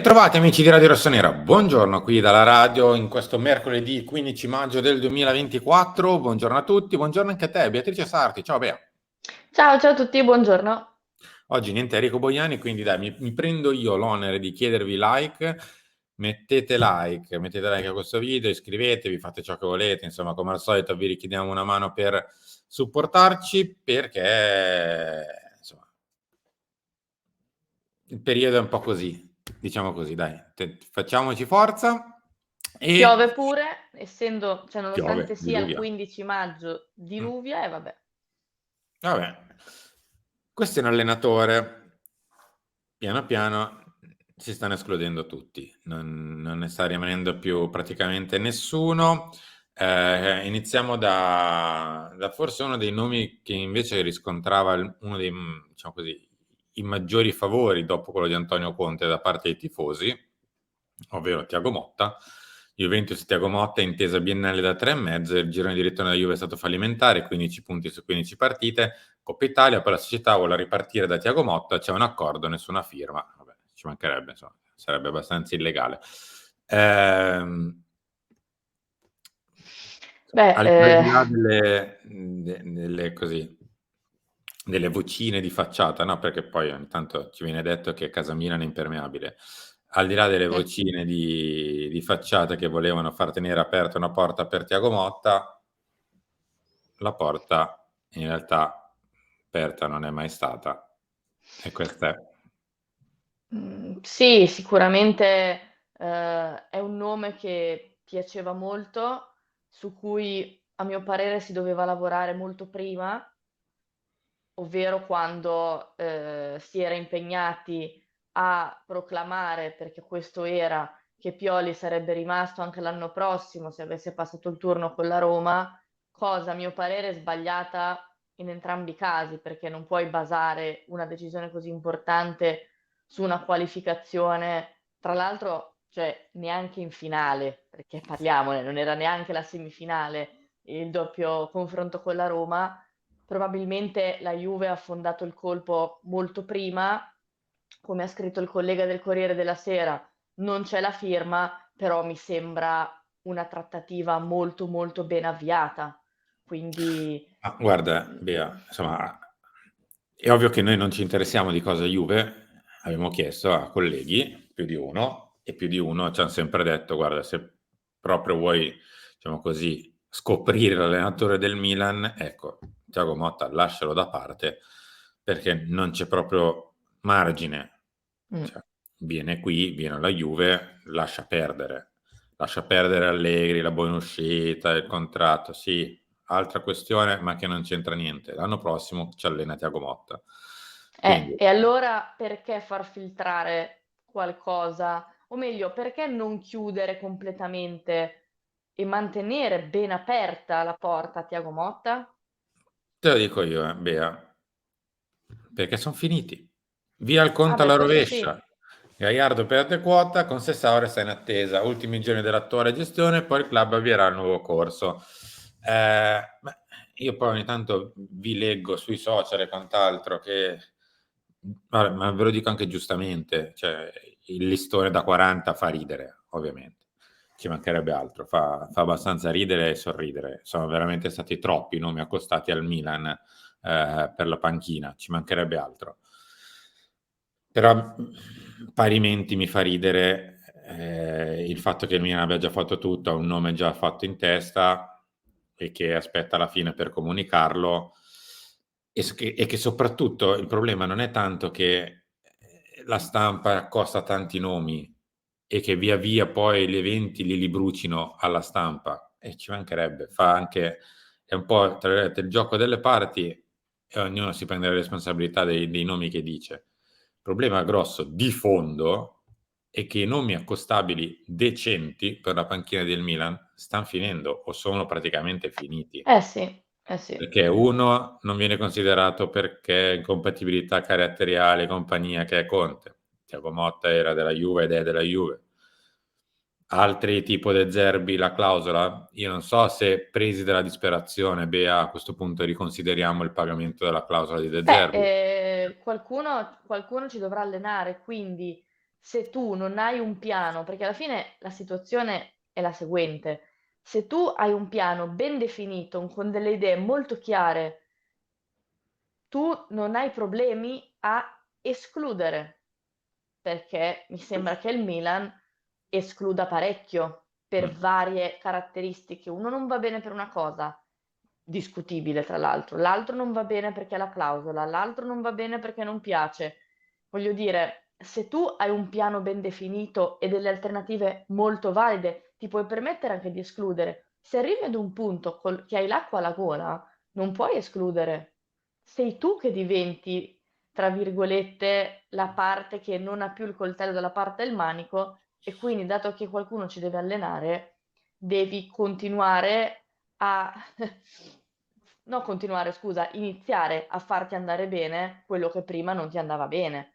Bentrovati amici di Radio Rossonera, buongiorno qui dalla radio in questo mercoledì 15 maggio del 2024, buongiorno a tutti, buongiorno anche a te Beatrice Sarti, ciao Bea. Ciao, ciao a tutti, buongiorno. Oggi niente Enrico Boiani, quindi dai, mi prendo io l'onere di chiedervi mettete like a questo video, iscrivetevi, fate ciò che volete, insomma come al solito vi richiediamo una mano per supportarci perché insomma il periodo è un po' così, diciamo così, dai, facciamoci forza e Piove pure, nonostante piove, sia il diluvia. 15 maggio, Mm. diluvia e vabbè. Vabbè, questo è un allenatore, piano piano si stanno escludendo tutti, non ne sta rimanendo più praticamente nessuno. Iniziamo da forse uno dei nomi che invece riscontrava uno dei, diciamo così, i maggiori favori dopo quello di Antonio Conte da parte dei tifosi, ovvero Thiago Motta. Juventus Thiago Motta intesa biennale da 3,5, il girone di ritorno della Juve è stato fallimentare, 15 punti su 15 partite, Coppa Italia, poi la società vuole ripartire da Thiago Motta, c'è un accordo, nessuna firma, vabbè, ci mancherebbe, insomma, sarebbe abbastanza illegale. Beh, Al di là delle vocine di facciata, no? Perché poi ogni tanto ci viene detto che Casa Milan è impermeabile. Al di là delle vocine di facciata che volevano far tenere aperta una porta per Thiago Motta, la porta in realtà aperta non è mai stata. E questa è. sì, sicuramente è un nome che piaceva molto, su cui a mio parere si doveva lavorare molto prima, ovvero quando si era impegnati a proclamare, perché questo era, che Pioli sarebbe rimasto anche l'anno prossimo se avesse passato il turno con la Roma, cosa a mio parere sbagliata in entrambi i casi, perché non puoi basare una decisione così importante su una qualificazione, tra l'altro, cioè neanche in finale, perché parliamone, non era neanche la semifinale il doppio confronto con la Roma. Probabilmente la Juve ha affondato il colpo molto prima, come ha scritto il collega del Corriere della Sera, non c'è la firma, però mi sembra una trattativa molto molto ben avviata. Quindi Guarda, Bea, insomma, è ovvio che noi non ci interessiamo di cosa Juve, abbiamo chiesto a colleghi, più di uno, e più di uno ci hanno sempre detto, guarda, se proprio vuoi, diciamo così, scoprire l'allenatore del Milan, ecco, Thiago Motta lascialo da parte, perché non c'è proprio margine. mm, Cioè, viene qui, viene alla Juve, lascia perdere Allegri, la buona uscita, il contratto, sì, altra questione, ma che non c'entra niente. L'anno prossimo ci allena Thiago Motta. Quindi, e allora perché far filtrare qualcosa? O meglio, perché non chiudere completamente e mantenere ben aperta la porta a Tiago Motta? te lo dico io, Bea, perché sono finiti. Via il Ah, conto beh, alla questo sì. rovescia. Gallardo perde quota, con Sessaore sta in attesa. Ultimi giorni dell'attuale gestione, poi il club avvierà il nuovo corso. Ma io poi ogni tanto vi leggo sui social e quant'altro che, vabbè, ma ve lo dico anche giustamente, cioè, il listone da 40 fa ridere, ovviamente. Ci mancherebbe altro, fa abbastanza ridere e sorridere. Sono veramente stati troppi i nomi accostati al Milan per la panchina, ci mancherebbe altro. Però parimenti mi fa ridere il fatto che il Milan abbia già fatto tutto, ha un nome già fatto in testa e che aspetta la fine per comunicarlo e che soprattutto il problema non è tanto che la stampa accosta tanti nomi e che via via poi gli eventi li brucino alla stampa e ci mancherebbe, fa anche, è un po' tra virgolette, il gioco delle parti e ognuno si prende la responsabilità dei nomi che dice. Il problema grosso di fondo è che i nomi accostabili decenti per la panchina del Milan stanno finendo o sono praticamente finiti. Eh sì, eh sì. Perché uno non viene considerato perché incompatibilità caratteriale e compagnia che è Conte. Thiago Motta era della Juve ed è della Juve. Altri tipo De Zerbi, la clausola, io non so se presi dalla disperazione, Bea, a questo punto riconsideriamo il pagamento della clausola di De Beh, Zerbi. qualcuno ci dovrà allenare, quindi se tu non hai un piano, perché alla fine la situazione è la seguente, se tu hai un piano ben definito, con delle idee molto chiare, tu non hai problemi a escludere, perché mi sembra che il Milan escluda parecchio per Mm. varie caratteristiche. Uno non va bene per una cosa, discutibile tra l'altro, l'altro non va bene perché ha la clausola, l'altro non va bene perché non piace. Voglio dire, se tu hai un piano ben definito e delle alternative molto valide, ti puoi permettere anche di escludere. Se arrivi ad un punto che hai l'acqua alla gola, non puoi escludere. Sei tu che diventi, tra virgolette, la parte che non ha più il coltello dalla parte del manico e quindi, dato che qualcuno ci deve allenare, devi continuare a... no, continuare, scusa, iniziare a farti andare bene quello che prima non ti andava bene.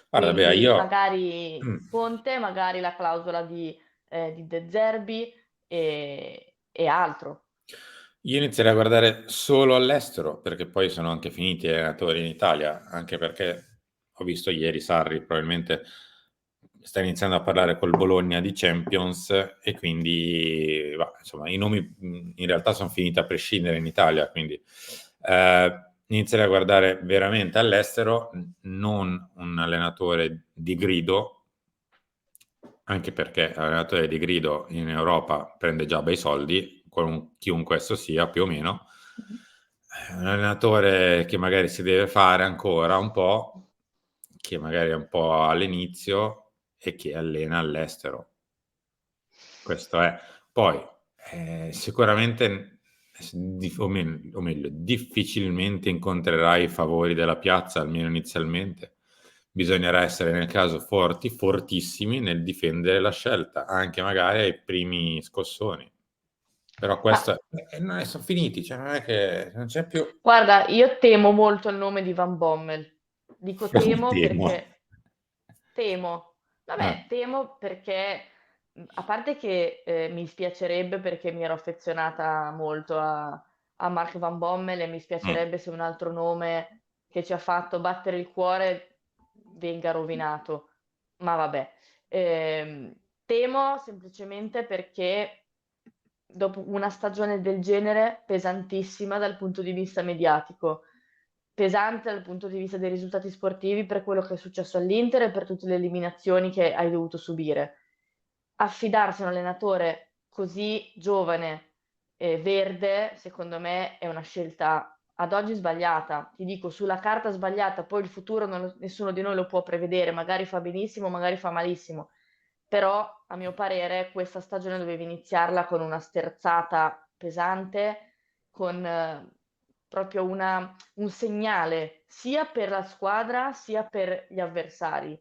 Guarda, Bea, Quindi io... magari Mm. Conte, magari la clausola di De Zerbi e altro. Io inizierei a guardare solo all'estero, perché poi sono anche finiti gli allenatori in Italia, anche perché ho visto ieri Sarri probabilmente sta iniziando a parlare col Bologna di Champions e quindi insomma i nomi in realtà sono finiti a prescindere in Italia, quindi inizierei a guardare veramente all'estero, non un allenatore di grido, anche perché l'allenatore di grido in Europa prende già bei soldi, chiunque esso sia più o meno. Mhm. Un allenatore che magari si deve fare ancora un po', che magari è un po' all'inizio e che allena all'estero. Questo è. Poi, sicuramente, o meglio, difficilmente incontrerai i favori della piazza, almeno inizialmente. Bisognerà essere nel caso forti, fortissimi nel difendere la scelta, anche magari ai primi scossoni. Però Ma questo non sono finiti, cioè non è che non c'è più. guarda, io temo molto il nome di Van Bommel. Dico Come temo temo. perché temo. Eh, Vabbè, temo perché, a parte che mi spiacerebbe perché mi ero affezionata molto a Mark Van Bommel e mi mm. spiacerebbe se un altro nome che ci ha fatto battere il cuore venga rovinato. Ma vabbè. Temo semplicemente perché dopo una stagione del genere, pesantissima dal punto di vista mediatico, pesante dal punto di vista dei risultati sportivi per quello che è successo all'Inter e per tutte le eliminazioni che hai dovuto subire. Affidarsi a un allenatore così giovane e verde, secondo me, è una scelta ad oggi sbagliata. Ti dico, sulla carta sbagliata, poi il futuro nessuno di noi lo può prevedere, magari fa benissimo, magari fa malissimo. Però, a mio parere, questa stagione dovevi iniziarla con una sterzata pesante, con proprio un segnale sia per la squadra sia per gli avversari,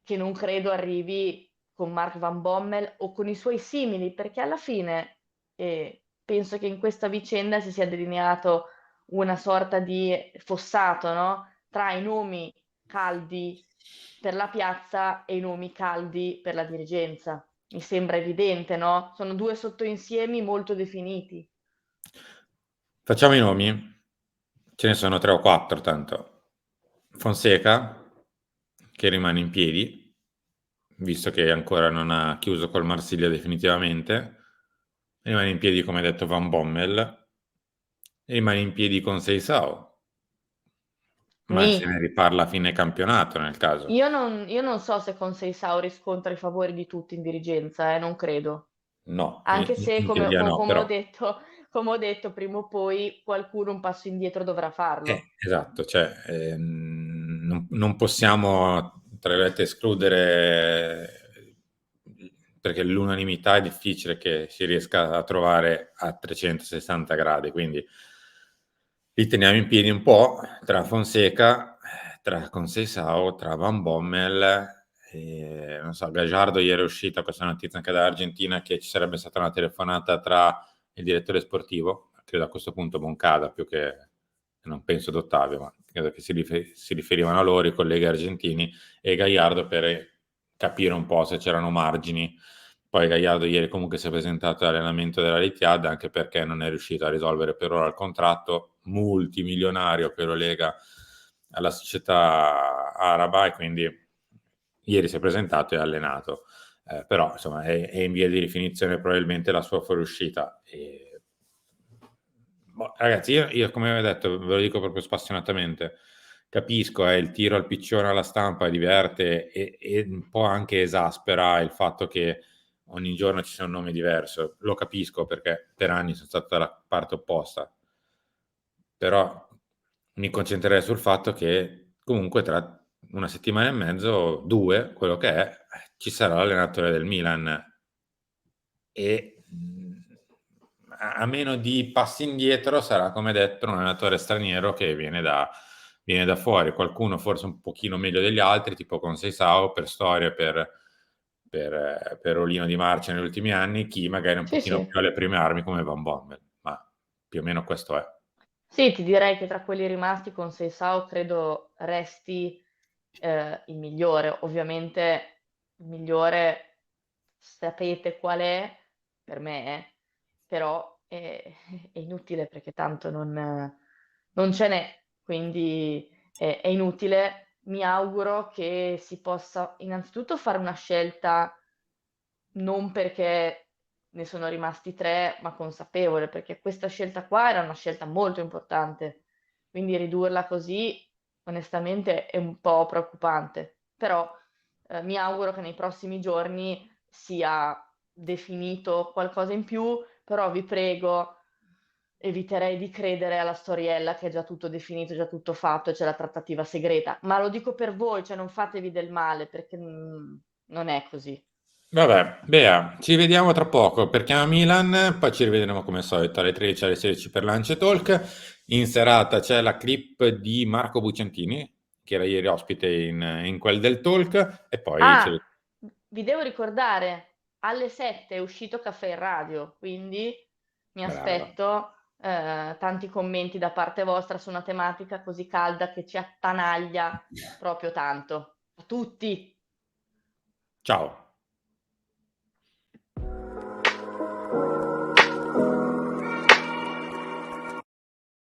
che non credo arrivi con Mark Van Bommel o con i suoi simili, perché alla fine penso che in questa vicenda si sia delineato una sorta di fossato, no? Tra i nomi caldi per la piazza e i nomi caldi per la dirigenza. Mi sembra evidente, no? Sono due sottoinsiemi molto definiti. Facciamo i nomi, ce ne sono tre o quattro tanto. Fonseca, che rimane in piedi, visto che ancora non ha chiuso col Marsiglia definitivamente, rimane in piedi come ha detto Van Bommel, e rimane in piedi con Seisao, ma se Ni. ne riparla a fine campionato nel caso. Io non so se con Seisao riscontra i favori di tutti in dirigenza, non credo. No, Anche se, in teoria no, come ho però detto, come ho detto, prima o poi qualcuno un passo indietro dovrà farlo. esatto, cioè, non possiamo, tra virgolette, escludere, perché l'unanimità è difficile che si riesca a trovare a 360 gradi, quindi li teniamo in piedi un po' tra Fonseca, tra Conceição, tra Van Bommel, non so, Gagliardo ieri è uscita questa notizia anche dall'Argentina che ci sarebbe stata una telefonata tra il direttore sportivo, credo a questo punto Moncada più che non penso d'Ottavio, ma credo che si riferivano a loro, i colleghi argentini, e Gagliardo per capire un po' se c'erano margini. Poi Gagliardo ieri comunque si è presentato all'allenamento della Etihad anche perché non è riuscito a risolvere per ora il contratto multimilionario che lo lega alla società araba e quindi ieri si è presentato e ha allenato, però insomma è in via di rifinizione probabilmente la sua fuoriuscita. Boh, ragazzi, io come avevo detto, ve lo dico proprio spassionatamente, capisco, il tiro al piccione alla stampa diverte e un po' anche esaspera il fatto che ogni giorno ci sia un nome diverso. Lo capisco perché per anni sono stato dalla parte opposta, però mi concentrerei sul fatto che comunque tra una settimana e mezzo, due, quello che è, ci sarà l'allenatore del Milan e a meno di passi indietro sarà, come detto, un allenatore straniero che viene da fuori, qualcuno forse un pochino meglio degli altri, tipo con Seisao per storia, per Olino di Marcia negli ultimi anni, chi magari un Sì, pochino sì. più alle prime armi come Van Bommel, ma più o meno questo è. Sì, ti direi che tra quelli rimasti con Seisao credo resti il migliore. Ovviamente il migliore sapete qual è, per me, però è inutile perché tanto non ce n'è, quindi è inutile. Mi auguro che si possa innanzitutto fare una scelta non perché ne sono rimasti tre, ma consapevole, perché questa scelta qua era una scelta molto importante, quindi ridurla così, onestamente, è un po' preoccupante. Però mi auguro che nei prossimi giorni sia definito qualcosa in più, però vi prego, eviterei di credere alla storiella che è già tutto definito, già tutto fatto e c'è la trattativa segreta. Ma lo dico per voi, cioè non fatevi del male, perché non è così. Vabbè, Bea, ci vediamo tra poco perché a Milan, poi ci rivedremo come al solito alle 13 alle 16 per Lance Talk. In serata c'è la clip di Marco Bucentini, che era ieri ospite in quel del Talk, e poi Ah, vi devo ricordare, alle 7 è uscito Caffè in Radio, quindi mi brava. aspetto tanti commenti da parte vostra su una tematica così calda che ci attanaglia proprio tanto. A tutti! Ciao.